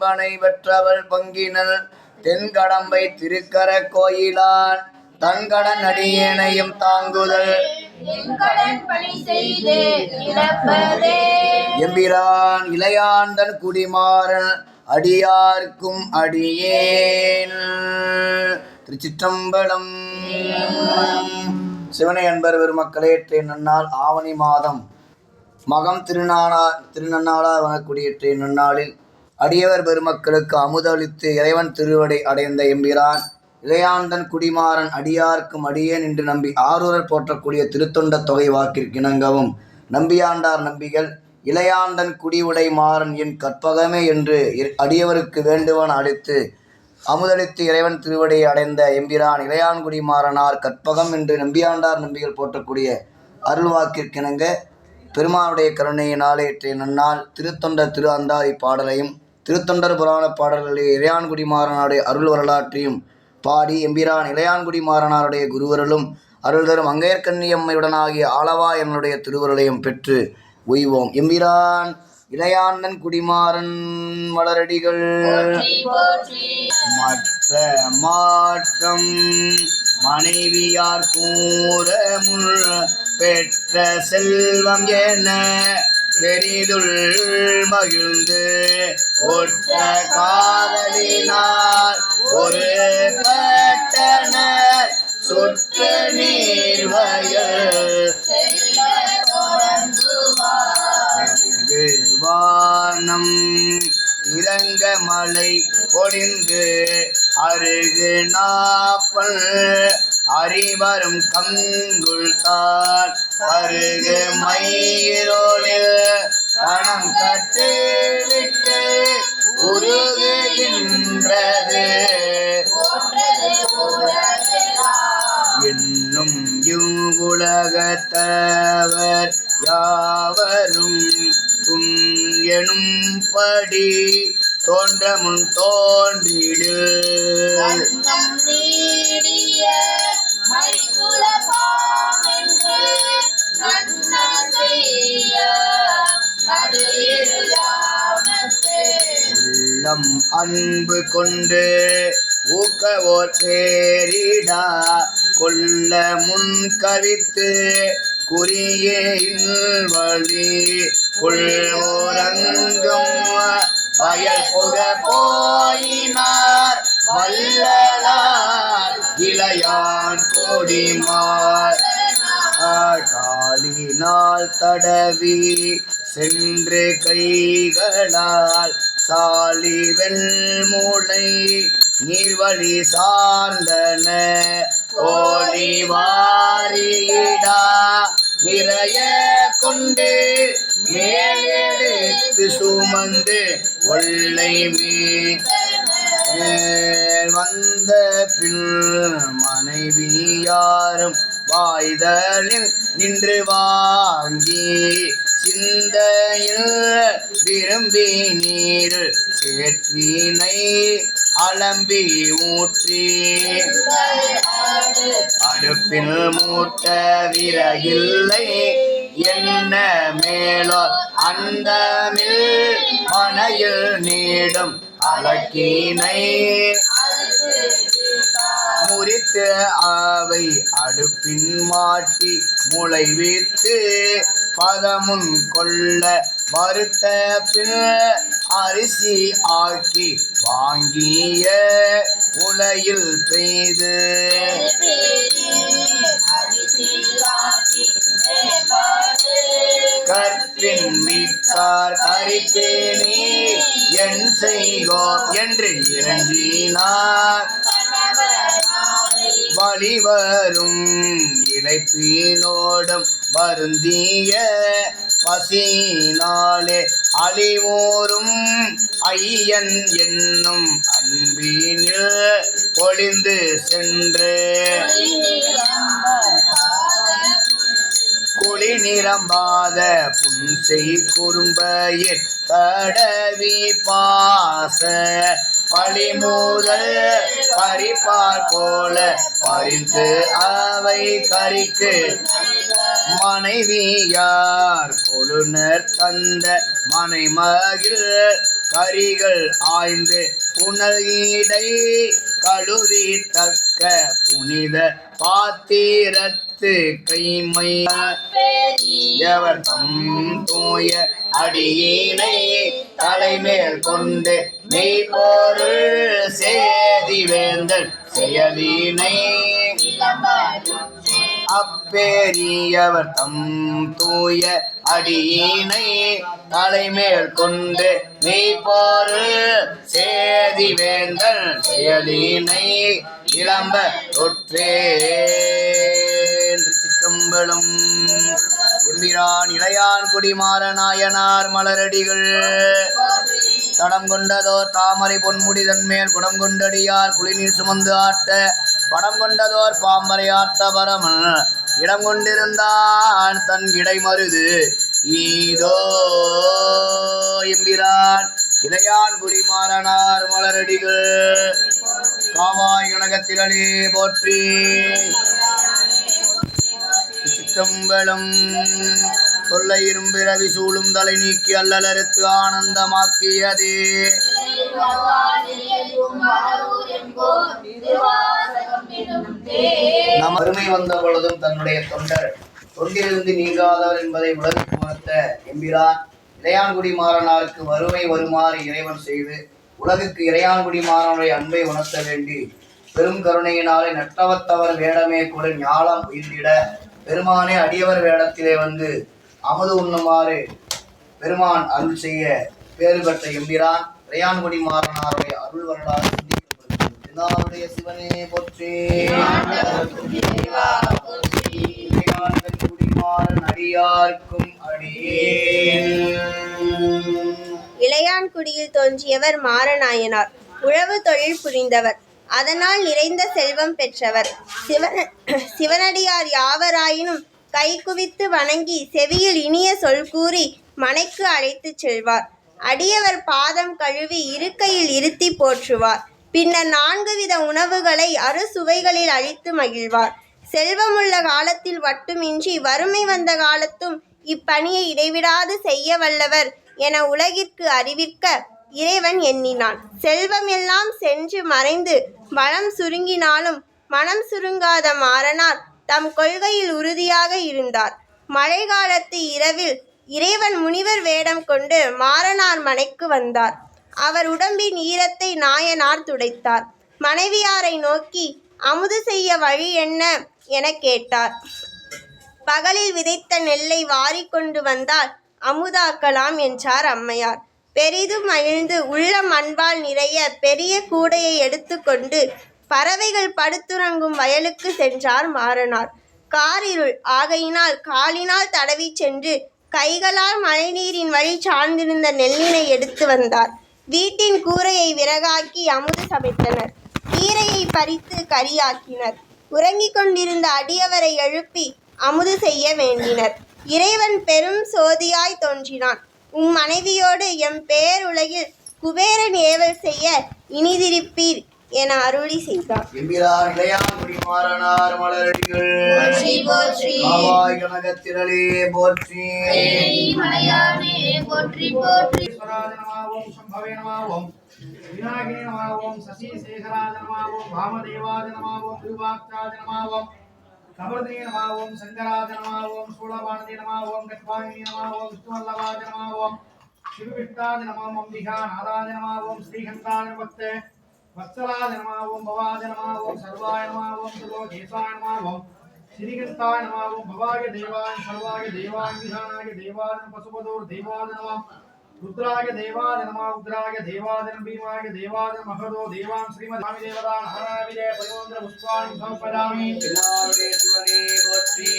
பாம்பனை பெற்றவள் பங்கினல் தென்கடம்பை திருக்கர கோயிலான் தன்கடன் அடியேனையும் தாங்குதல் எம்பிரான் இளையாந்தன் குடிமாறன் அடியார்க்கும் அடியேன். திருச்சிற்றம்பலம். சிவனை அன்பர் பெருமக்களே, நன்னாள் ஆவணி மாதம் மகம் திருநன்னாளாக வணக்கூடிய நன்னாளில் அடியவர் பெருமக்களுக்கு அமுதளித்து இறைவன் திருவடை அடைந்த எம்பிரான் இளையாந்தன் குடிமாறன் அடியார்க்கும் அடியேன் என்று நம்பி ஆரூரர் போற்றக்கூடிய திருத்தொண்ட தொகை வாக்கிற்கிணங்கவும் நம்பியாண்டார் நம்பிகள் இளையாந்தன் குடிவுடை மாறன் என் கற்பகமே என்று அடியவருக்கு வேண்டுவன் அளித்து அமுதளித்து இறைவன் திருவடியை அடைந்த எம்பிரான் இளையான்குடி மாறனார் கற்பகம் என்று நம்பியாண்டார் நம்பிகள் போற்றக்கூடிய அருள்வாக்கிற்கிணங்க பெருமானுடைய கருணையினாலே நன்னால் திருத்தொண்டர் திரு அந்தாதி பாடலையும் திருத்தொண்டர் புராண பாடல்களில் இளையான்குடி மாறனாருடைய அருள் வரலாற்றையும் பாடி எம்பிரான் இளையான்குடி மாறனாருடைய குருவருளும் அருள் தரும் அங்கையர்கண்ணியம்மையுடனாகிய ஆளவா என்னுடைய திருவருளையும் பெற்று உய்வோம். எம்பிரான் இளையாந்தன் குடிமாறன் மலரடிகள் மற்ற மாற்றம் மனைவியார் கூற முள் பெற்ற செல்வம் என பெரிதுள் மகிழ்ந்து ஒற்ற காதலினார் ஒரு கட்டணர் சொற்ற நீர்வயல் வானம் இறங்க மலை பொழிந்து அருகு நாப்பல் அறிவரும் கங்குள் தார் அருகு மயிரோலில் பணம் கட்டு விட்டு உருகுகின்றது என்னும் இவ்வுலகத்தவர் யாவரும் துன் எனும்படி தோன்ற முன் தோன்றிடு உள்ளம் அன்பு கொண்டு ஊக்கவோர் தேரிடா கொல்ல முன் கவித்து குறியே வழி கொள்வோரங்கும் வயல் புக போயினார் வல்லலார் இளையான் கொடிமார் காலினால் தடவி சென்று கைகளால் சாலி வெண்மூளை நீர்வழி சார்ந்தன கோழி வாரிடா நிறைய கொண்டு மேலெடுத்து சுமந்து ஒல்லை மேல் வந்த பின் மனைவியாரும் வாய்தலில் நின்று வாங்கி சிந்தையில் விரும்பி நீர் சேற்றினை அலம்பி ஊற்றி அடுப்பில் மூட்ட விறகில்லை என்ன மேலோ அந்த மனையில் நீடும் அலக்கினை முறித்து அவை அடுப்பின் மாட்டி முளைவித்து பதமுன் கொள்ள வருத்த பின் அரிசி ஆக்கி வாங்கிய உலையில் பெய்து கற்பின் மிக்கார் கரிப்பேனி என் செய்வோம் என்று இறங்கினார் வழிவரும் இழைப்பினோடும் வருந்திய பசினாலே அழிவோரும் ஐயன் என்னும் அன்பினில் பொழிந்து சென்று குழி நிரம்பாத புன்சை குறும்பயிர் தடவி பாச பழிமூதல் பறிப்பார் போல பறித்து அவை கறிக்கு மனைவியார் கொழுனர் தந்த மனைமகிழ் கரிகள் ஆய்ந்து புனல்ஈடை கழுவி தக்க புனித பாத்திரத்து கைமை எவர் தூய அடியினை தலைமேல் கொண்டு மெய்பொருள் சேதி வேந்தன் செயலினை அப்பேரியவர் தூய அடியினை தலைமேல் கொண்டு மெய்பொருள் சேதி வேந்தன் செயலினை இளம்ப தொற்றே. சிற்றம்பலம். எம்பிரான் இளையான் குடிமாற நாயனார் மலரடிகள் தடம் கொண்டதோர் தாமரை பொன்முடி தன்மேல் குடம் கொண்டடியார் குளிநீர் சுமந்து ஆட்ட படம் கொண்டதோர் பாம்பரை ஆட்ட பரமன் இடம் கொண்டிருந்தான் தன் இடை மருது ஈதோ. எம்பிரான் இளையான் குடிமாறனார் மலரடிகள் காவாய் கனகத்திரளே போற்றி. சிற்றம்பலம். தொல்லை இரும்பிறவி சூழும் தலை நீக்கி அல்லலறுத்து ஆனந்தமாக்கியதே நம் அருமை வந்த பொழுதும் தன்னுடைய தொண்டிலிருந்து நீங்காதவர் என்பதை உலகிற்கு உணர்த்த எம்பிரான் இளையான்குடி மாறனாருக்கு வறுமை வருமாறு இறைவன் செய்து உலகுக்கு இளையான்குடி மாறனுடைய அன்பை உணர்த்த வேண்டி பெரும் கருணையினாலே நட்டவத்தவர் வேடமே கூட ஞாலம் உயிர்ந்திட பெருமானே அடியவர் வேடத்திலே வந்து அமுது உண்ணுமாறு பெருமான் அருள் செய்ய பேறு பெற்ற எம்பிரான் இளையான்குடி மாறனாருடைய அருள் வரலாறு சிந்திக்கப்படுகிறது. சிவனே போற்றி. அடியார்க்கும் இளையான்குடியில் தோன்றியவர் மாறநாயனார். உழவு தொழில் புரிந்தவர். அதனால் நிறைந்த செல்வம் பெற்றவர். சிவனடியார் யாவராயினும் கை குவித்து வணங்கி செவியில் இனிய சொல் கூறி மனைக்கு அழைத்துச் செல்வார். அடியவர் பாதம் கழுவி இருக்கையில் இருத்தி போற்றுவார். பின்னர் 4 வித உணவுகளை அறுசுவைகளில் அளித்து மகிழ்வார். செல்வமுள்ள காலத்தில் மட்டுமின்றி வறுமை வந்த காலத்தும் இப்பணியை இடைவிடாது செய்ய வல்லவர் என உலகிற்கு அறிவிக்க இறைவன் எண்ணினான். செல்வம் எல்லாம் சென்று மறைந்து வளம் சுருங்கினாலும் மனம் சுருங்காத மாறனார் தம் கொள்கையில் உறுதியாக இருந்தார். மழை காலத்து இரவில் இறைவன் முனிவர் வேடம் கொண்டு மாறனார் மனைக்கு வந்தார். அவர் உடம்பின் ஈரத்தை நாயனார் துடைத்தார். மனைவியாரை நோக்கி அமுது செய்ய வழி என்ன என கேட்டார். பகலில் விதைத்த நெல்லை வாரி கொண்டு வந்தால் அமுதாக்கலாம் என்றார் அம்மையார். பெரிதும் மகிழ்ந்து உள்ளம் அன்பால் நிறைய பெரிய கூடையை எடுத்துக்கொண்டு பறவைகள் படுத்துறங்கும் வயலுக்கு சென்றார் மாறனார். காரிருள் ஆகையினால் காலினால் தடவி சென்று கைகளால் மழைநீரின் வழி சார்ந்திருந்த நெல்லினை எடுத்து வந்தார். வீட்டின் கூரையை விறகாக்கி அமுது சமைத்தனர். கீரையை பறித்து கறியாக்கினர். உறங்கிக் கொண்டிருந்த அடியவரை எழுப்பி அமுது செய்ய வேண்டினர். இறைவன் பெரும் சோதியாய் தோன்றினான். மனைவியோடு எம் பேருலகில் குபேரன் ஏவல் செய்ய இனிதிருப்பீர் என அருளி செய்தார். கபர்தே நம சங்கராஜ நம சூலபானதே நம கட்பாணி நம விஷ்ணுவல்லவாஜ நம சிவவிஷ்டாஜ நம அம்பிகா நாராஜ நம ஸ்ரீகண்டாஜ பக்தே வத்சலாஜ நம பவாஜ நம சர்வாய நம சுலோகேசாய நம ஸ்ரீகண்டாய நம பவாய தேவாய சர்வாய தேவாய விதானாய தேவாய பசுபதோர் தேவாய நம रुद्राय देवाय नमः उग्राय देवाय भीमाय देवाय महदो देवां श्रीमद् देवता नारायणे परिवन्द्र पुष्पाणि समर्पयामि नारे सुवने पोற்றி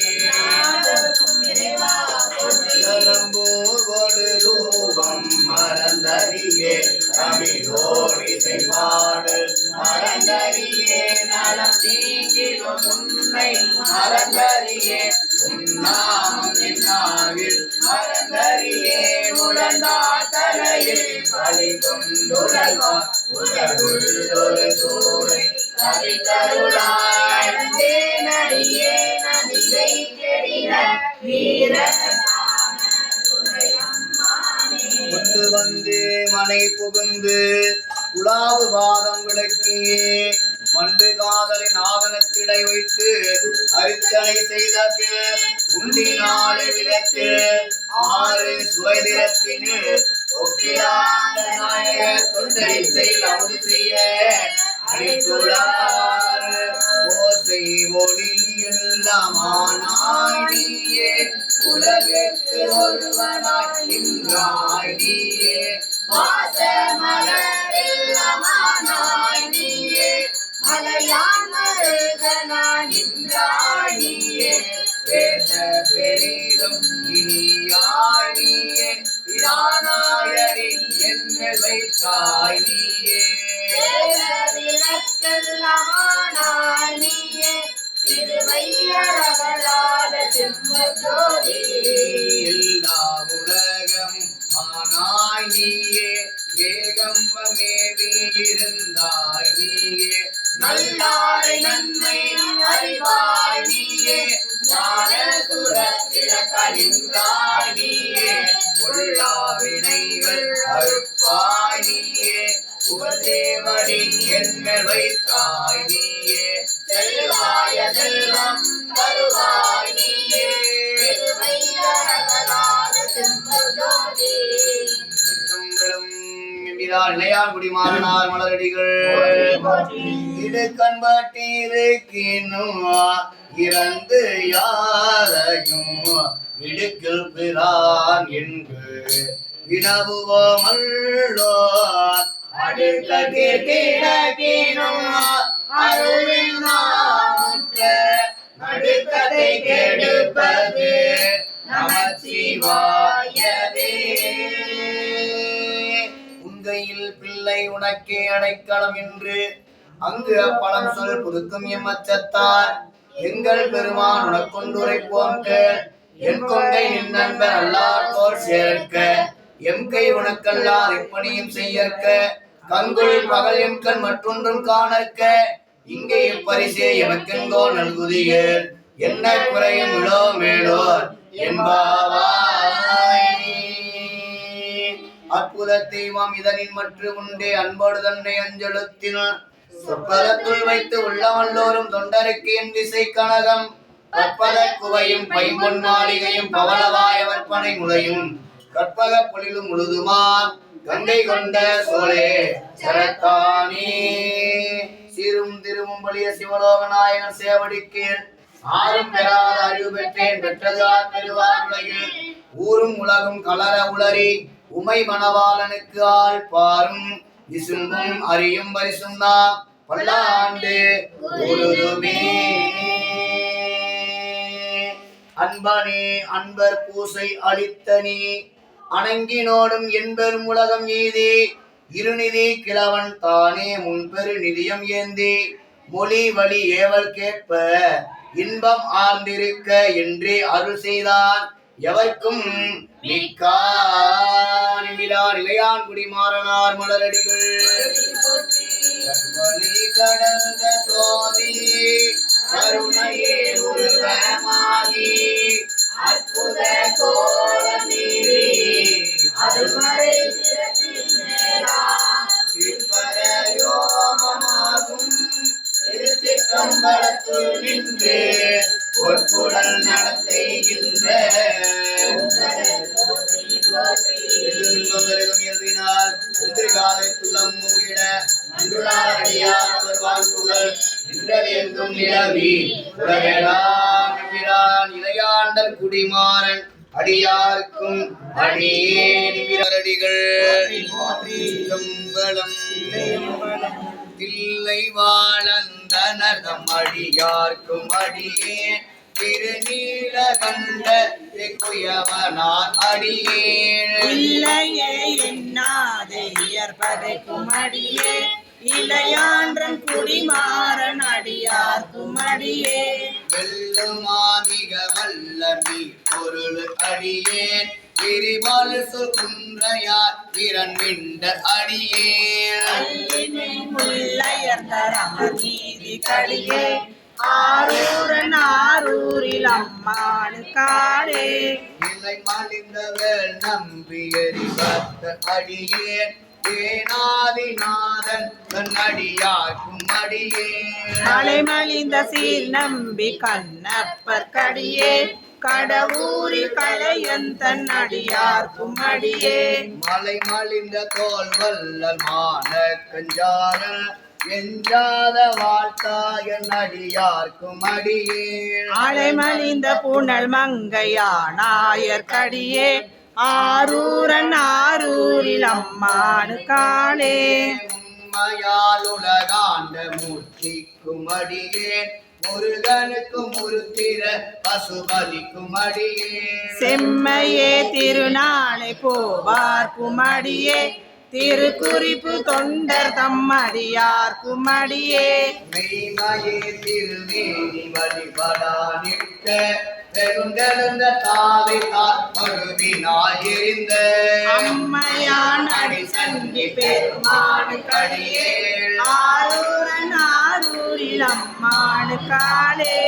लंबो गोड रूपम मरंदरिये अमिरोरि सेपाड मरंदरिये नலம் தீங்கிலும் உன்னை மறந்தறியே உன்னாமம் என்னாவில் மறந்தறியே உடனாத்தலையில் பலி கொண்டுழல்வார் உடலுள்ளொரு சூரை கவிதருளாய் தேனடியே நதியை கெடின வீர வந்து வந்து மனை புகுந்து குலாவு பாதம் விளக்கியே மண்டு காதலின் ஆவணத்திடை வைத்து அரிச்சனை செய்த உண்டினாலே விளக்கு 6 சுவைதிரத்தினு ஒப்பிலாண்ட நாயக தொண்டை செயல் அமுது செய்ய அடித்துள்ளார் ஓசை ஒளி எல்லாமானாய் நீயே உலகிற்கு ஒருவனாய் நின்றாய் நீயே வாசமலர் எல்லாமானாய் நீயே மலையான் மருகனாய் நின்றாய் நீயே பேச பெரிதும் இனியாய் நீயே பிரானாயடி என்ன வைத்தாய் நீயே விளக்கெல்லாமானாய் நீயே திருவையரகலாத செம்மஜோதி எல்லா உலகம் ஆனாய் நீயே ஏகம்பமேவி இருந்தாய் நீயே நல்லாரை நன்மை அறிவாய் நீயே ஞான சுரத்திர கழிந்தாய் நீயே உள்ளா வினைகள் அறுப்பாய் நீயே உபதேவடி என்ன வைத்தாய் நீயே செல்வாய செல்வம் தருவாய் நீயே திருவையரகலாத செம்மஜோதி இளையான்குடி மாறனார் மலரடிகள் இது கண்பாட்டிருக்கினும் இறந்து யாரையும் இடுக்கில் பிரான் என்று வினவுவோமல்லோ அடுக்க கேட்டினும் அருளில் நாமுற்ற நடுக்கத்தை கெடுப்பது நமச்சிவாயவே உங்கையில் பிள்ளை உனக்கே அடைக்கலம் என்று அங்கு அப்பழம் சொல் புதுக்கும் எம்மச்சத்தார் எங்கள் பெருமான் உனக்கொண்டுரைப்போம் என் கொண்டை நின் நண்பர் அல்லாதோர் சேர்க்க எம் கை உனக்கல்லார் எப்பணியும் செய்யற்க கங்குள் பகல் எம் கண் மற்றொன்றும் காணற்க இங்கே இப்பரிசே எமக்கெங்கோ நல்குதியர் என்ன குறையும் இளோ மேலோர் என்பாவாய் அற்புத தெய்வம் இதனின் மற்ற உண்டே அன்போடு தன்னை அஞ்செழுத்தில் சொற்பதத்துள் வைத்து உள்ளவல்லோரும் தொண்டருக்கு என் திசை கனகம் கற்பத குவையும் பைம்பொன் மாளிகையும் பவளவாய வற்பனை முளையும் கற்பக பொழிலும் முழுதுமா கங்கை கொண்ட சோழே சரத்தானே சீரும் திருமும் வலிய சிவலோக நாயகன் சேவடிக்கு ஆறும் பெறாத அறிவு பெற்றேன் பெற்றதார் பெறுவார் உலகில் ஊரும் உலகும் கலர உளறி உமை மணவாளனுக்கு ஆள் பாரும் விசும்பும் அறியும் பரிசும் நாம் பல்லாண்டு உருதுமே அன்பனே அன்பர் பூசை அளித்தனி அணங்கினோடும் என்பெரும் உலகம் ஏதி இருநிதி கிழவன் தானே முன்பெரு நிதியம் ஏந்தி மொழி வழி ஏவல் கேட்ப இன்பம் ஆர்ந்திருக்க என்றே அருள் செய்தான் எவர்க்கும் இளையான்குடி மாறனார் மலரடிகள் கடந்த சோதி கருணையே உருவமாகி அற்புத கோலமீறி அருமறை யோகமாகும் திருச்சிற்றம்பலத்துள் நின்று பொற்புடல் நடத்துகின்ற இளையாண்டல் குடிமாறன் அடியார்க்கும் அடியேடிகள் தில்லை வாழந்தனதம் அடியார்க்கும் அடியேன் திருநீலகண்ட குயவனார் அடியேன் இல்லையே என்னாதே இயற்பதைக்கும் அடியே இளையான்றன் குடிமாறன் அடியார்க்கும் அடியே வெல்லுமாமிக வல்லமி பொருள் அடியேன் திரிபால் குன்றையார் திறன் விண்ட அடியேன் முள்ளையர்ந்த நீதி கடியே ஆரூரன் ஆரூரில் அம்மானுக்காளே இலை மலிந்தவள் நம்பியறி பக்தர் அடியேன் ஏனாதிநாதன் தன் அடியார்க்கும் அடியேன் மலைமலிந்த சீர் நம்பி கண்ணப்பர் கடியே கடவுரில் களையன் தன் அடியார்க்கும் அடியே மலை மலிந்த தோல் வல்லல் மான கஞ்சாரன் எஞ்சாத வாழ்த்தாயன் அடியார்க்கும் அடியேன் அலைமலிந்த புனல் மங்கையானாயர் கடியே ஆரூரன் ஆரூரில் அம்மானுக்காளே உண்மையால் உலகாண்ட மூர்த்திக்கும் அடியேன் முருகனுக்கும் முருத்திர பசுபதிக்கும் அடியேன் செம்மையே திருநாளை போவார்க்கும் அடியே திருக்குறிப்பு தொண்டர் தம்மடியார்க்கும் அடியே மெய்மையே திருமேனி வழிபடா நிற்க பெருந்தெழுந்த தாவை தாழ்மருவினாயிருந்த அம்மையான் அடி சந்தி பெருமானுக்கடியே ஆரூரன் ஆரூரில் அம்மானுக்காளே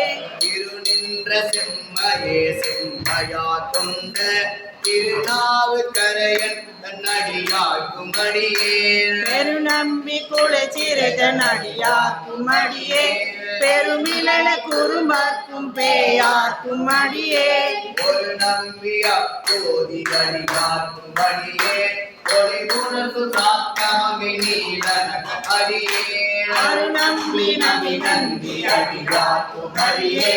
திருநின்ற செம்மையே செம்மையா கொண்ட திருநாவுக்கரையன் தன்னடியார்க்கும் அடியேன் பெருநம்பி குலச்சிறைதன் அடியார்க்கும் அடியே பெருமிழல குறும்பர்க்கும் பேயார்க்கும் அடியே ஒரு நம்பியா போதி அடியார்க்கும் அடியேன் ஒளி உணர்வு சாத்தாமி நீலனக்கு அடியேன் அருநம்பி நபி நந்தி அடியார்க்கும் அடியே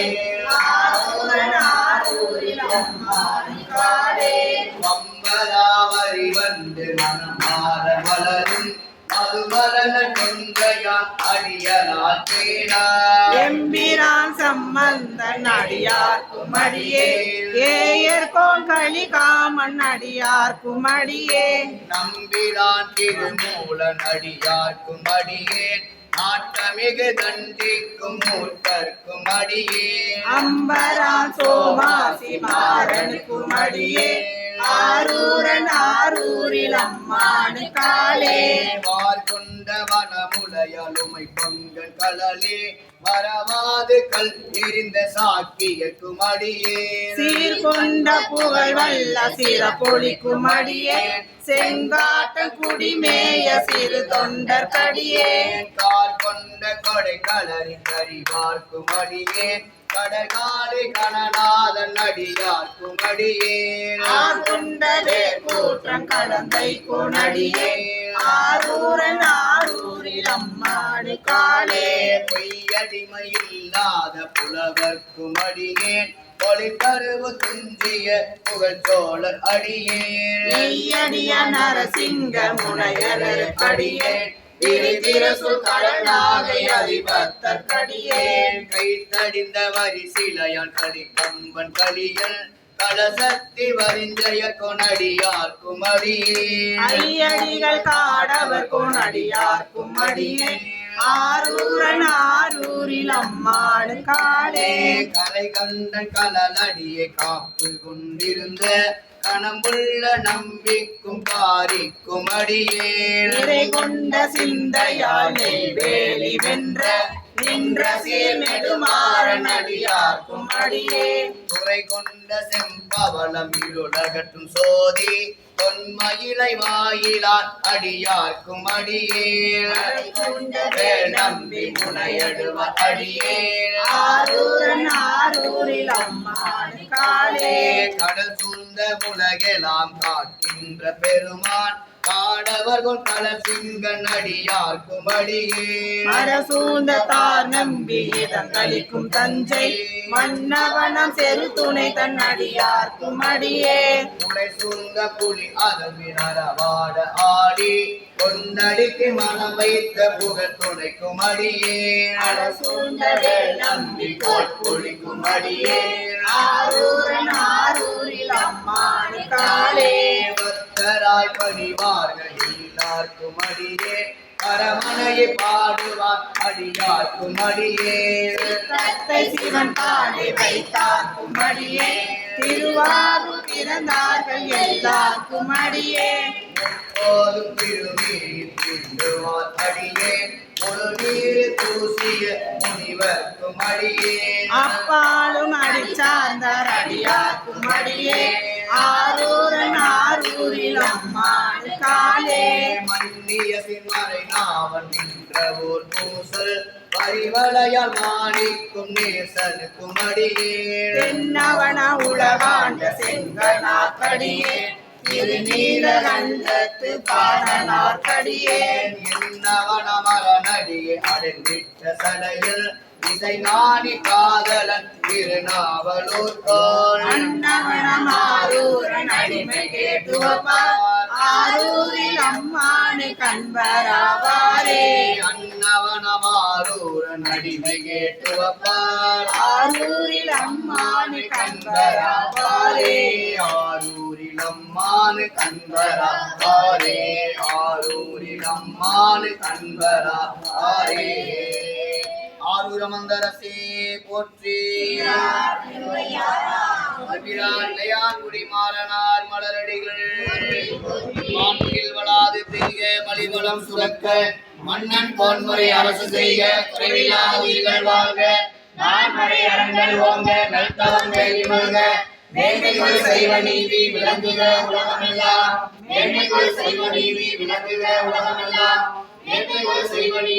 ஆரூரன் ஆரூரில் அம்மானுக்காளே வம்பராவரி வந்து மனமாற வளரும் அது மலர கொங்கையான் அடியலால் தேடா எம்பிரான் சம்பந்தன் அடியார்க்கும் அடியே ஏயர்கோன் களி காமன் அடியார்க்கும் அடியே நம்பிரான் திருமூலன் அடியார்க்கும் அடியேன் நாட்டமிகு தண்டிக்கும் மூர்க்கர்க்கும் அடியேன் அம்பரான் சோமாசி மாறனுக்கும் அடியே ஆரூரன் ஆரூரில் அம்மானுக்காளே கொண்ட வனமுலையலுமை பொங்கல் கலலே வரவாது கல் எரிந்த சாக்கியக்கும் அடியேன் சீர்கொண்ட புகழ் வல்ல சிறப்பொழிக்கும் அடியே செங்காட்ட குடிமேய சிறு தொண்டர் கடியே கால் கொண்ட கொடை கலரி கரிவார்க்கும் அடியேன் கடகாலை கணநாதன் அடியார்க்கும் அடியேன் ஆகுண்டவே கூற்றம் கடந்தை கொணடியே ஆரூரன் ஆரூரில் அம்மானுக்காளே பொய்யடிமை இல்லாத புலவர்க்கும் அடியேன் ஒளிப்பருவு துஞ்சிய புகழ் சோழர் அடியேன் நெய்யடிய நரசிங்க முனையர் அடியே திரிதிரசு கடனாகை அதிபத்தர் கடியே கைத்தடிந்த வரி சிலையான் களி கம்பன் களியல் கலசக்தி வரிஞ்சய கொணடியார்க்கும் அடியேன் ஐயடிகள் காடவர் கொணடியார்க்கும் அடியே ஆரூரன் ஆரூரில் அம்மானுக்காளே கரை கண்ட கலலடியை காப்பு கொண்டிருந்த கணம்புள்ள நம்பிக்கும் காரிக்கும் அடியேன் நிறை கொண்ட சிந்தையால் நெய்வேலி வென்ற நின்ற சீர் நெடுமாறன் அடியார்க்கும் அடியே துறை கொண்ட செம்பவளம் இருளகற்றும் சோதி தொன்மயிலை வாயிலான் அடியார்க்கும் அடியேன் நம்பி முனையடுவ அடியேன் ஆரூரன் ஆரூரில் அம்மானுக்காளே கடல் சூழ்ந்த உலகெல்லாம் காக்கின்ற பெருமான் காடவர்கள் கலர் சிங்கன் அடியார்க்கும் அடியேன் மரசூழ்ந்த தார் நம்பி தங்களிக்கும் தஞ்சை மன்னவனம் செரு துணை தன் அடியார்க்கும் அடியே உடை சூழ்ந்த புலி அதவினரவாட ஆடி கொண்டடிக்கு மனம் வைத்த புகழ் துணைக்கும் அடியேன் அரசூழ்ந்த வேல் நம்பி கோட்பொழிக்கும் அடியே ஆரூரன் ஆரூரில் அம்மானுக்காளே பக்தராய் பணிவார்கள் எல்லாருக்கும் அடியேன் அரமனையை பாடுவார் அடியார்க்கும் அடியேன் தத்தை சிவன் பாடை வைத்தார்க்கும் அடியே திருவாரூர் பிறந்தார்கள் எல்லாருக்கும் அடியே போதும் திருமீறி திருவார் அடியேன் ஒரு நீர் தூசிய முனிவர் இவர்க்கும் அடியே அப்பாலும் அடிச்சார்ந்தார் அடியார்க்கும் அடியே ஆரூரன் ஆரூரில் அம்மானு காலே மன்னிய சின்மறை நாவன் நின்ற ஊர் பூசல் பரிவளையால் மாணிக்கும் நேசனுக்கும் அடியே தென்னவன உலகாண்ட செங்கனார்க்கடியே திருநீலகண்டத்து பாடனார்க்கடியே என்னவனமரனடியே அடைந்திட்ட சடையில் இசை நாணி காதலன் திருநாவலூர் கோள் அன்னவனமாரூரன் அடிமை கேட்டுவப்பார் ஆரூரில் அம்மானு கண்பராவாரே அன்னவனமாரூரன் அடிமை கேட்டுவப்பார் ஆரூரில் அம்மானு கண்பராவாரே ஆரூரில் அம்மானு கண்பராவாரே ஆரூரில் அம்மானு கண்பராவாரே ஆரூரமந்தரசே போற்றி இளையான்குடி மாறனார் மலரடிகள் மான்முகில் வளாது பெய்க மலிவளம் சுரக்க மன்னன் பொன்முறை அரசு செய்க குறைவில்லா உயிர்கள் வாழ்க நான்மறை அறங்கள் ஓங்க நல்தவம் வேலி மல்க மேன்மைக்குள் செய்வ நீதி விளங்குக உலகமெல்லாம் மேன்மைக்குள் செய்வ நீதி விளங்குக உலகமெல்லாம் மேன்மைக்குள் செய்வ நீதி